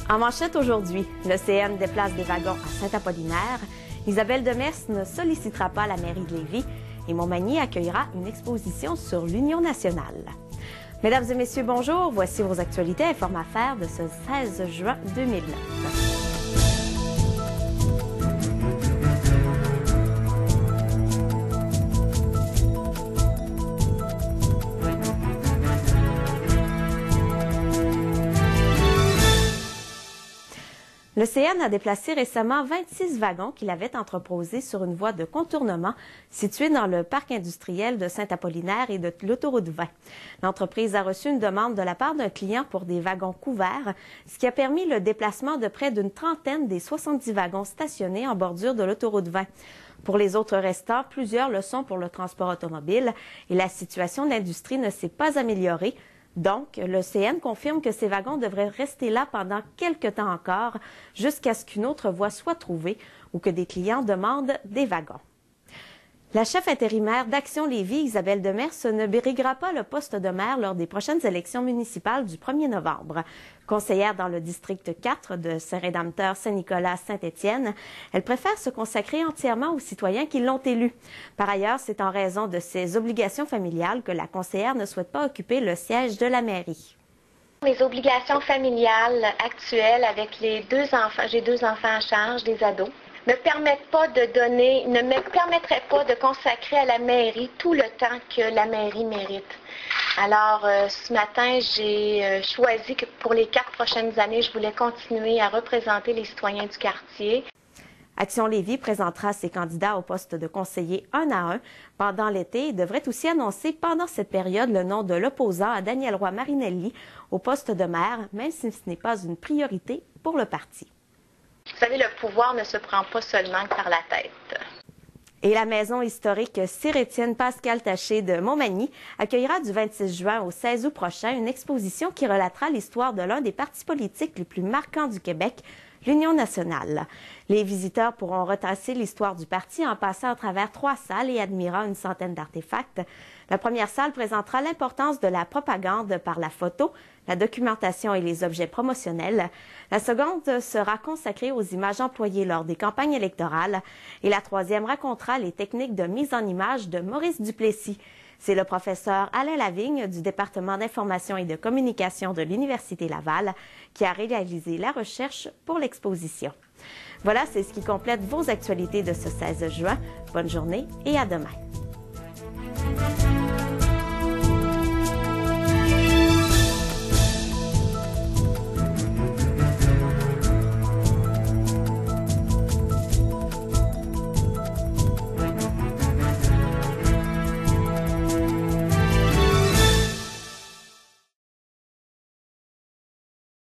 En manchette aujourd'hui, le CN déplace des wagons à Saint-Apollinaire, Isabelle Demers ne sollicitera pas la mairie de Lévis et Montmagny accueillera une exposition sur l'Union nationale. Mesdames et messieurs, bonjour. Voici vos actualités et formes à faire de ce 16 juin 2009. Le CN a déplacé récemment 26 wagons qu'il avait entreposés sur une voie de contournement située dans le parc industriel de Saint-Apollinaire et de l'autoroute 20. L'entreprise a reçu une demande de la part d'un client pour des wagons couverts, ce qui a permis le déplacement de près d'une trentaine des 70 wagons stationnés en bordure de l'autoroute 20. Pour les autres restants, plusieurs le sont pour le transport automobile et la situation de l'industrie ne s'est pas améliorée. Donc, le CN confirme que ces wagons devraient rester là pendant quelques temps encore, jusqu'à ce qu'une autre voie soit trouvée ou que des clients demandent des wagons. La chef intérimaire d'Action Lévis, Isabelle Demers, ne briguera pas le poste de maire lors des prochaines élections municipales du 1er novembre. Conseillère dans le district 4 de Saint-Rédempteur, Saint-Nicolas, Saint-Étienne, elle préfère se consacrer entièrement aux citoyens qui l'ont élue. Par ailleurs, c'est en raison de ses obligations familiales que la conseillère ne souhaite pas occuper le siège de la mairie. Les obligations familiales actuelles avec les deux enfants, j'ai deux enfants à charge, des ados, ne me permettraient pas de consacrer à la mairie tout le temps que la mairie mérite. Alors, ce matin, j'ai choisi que pour les 4 prochaines années, je voulais continuer à représenter les citoyens du quartier. Action Lévis présentera ses candidats au poste de conseiller un à un pendant l'été et devrait aussi annoncer pendant cette période le nom de l'opposant à Daniel Roy-Marinelli au poste de maire, même si ce n'est pas une priorité pour le parti. Vous savez, le pouvoir ne se prend pas seulement par la tête. Et la maison historique Sir-Étienne Pascal Taché de Montmagny accueillera du 26 juin au 16 août prochain une exposition qui relatera l'histoire de l'un des partis politiques les plus marquants du Québec, l'Union nationale. Les visiteurs pourront retracer l'histoire du parti en passant à travers 3 salles et admirant une centaine d'artefacts. La première salle présentera l'importance de la propagande par la photo, la documentation et les objets promotionnels. La seconde sera consacrée aux images employées lors des campagnes électorales. Et la troisième racontera les techniques de mise en image de Maurice Duplessis. C'est le professeur Alain Lavigne du département d'information et de communication de l'Université Laval qui a réalisé la recherche pour l'exposition. Voilà, c'est ce qui complète vos actualités de ce 16 juin. Bonne journée et à demain.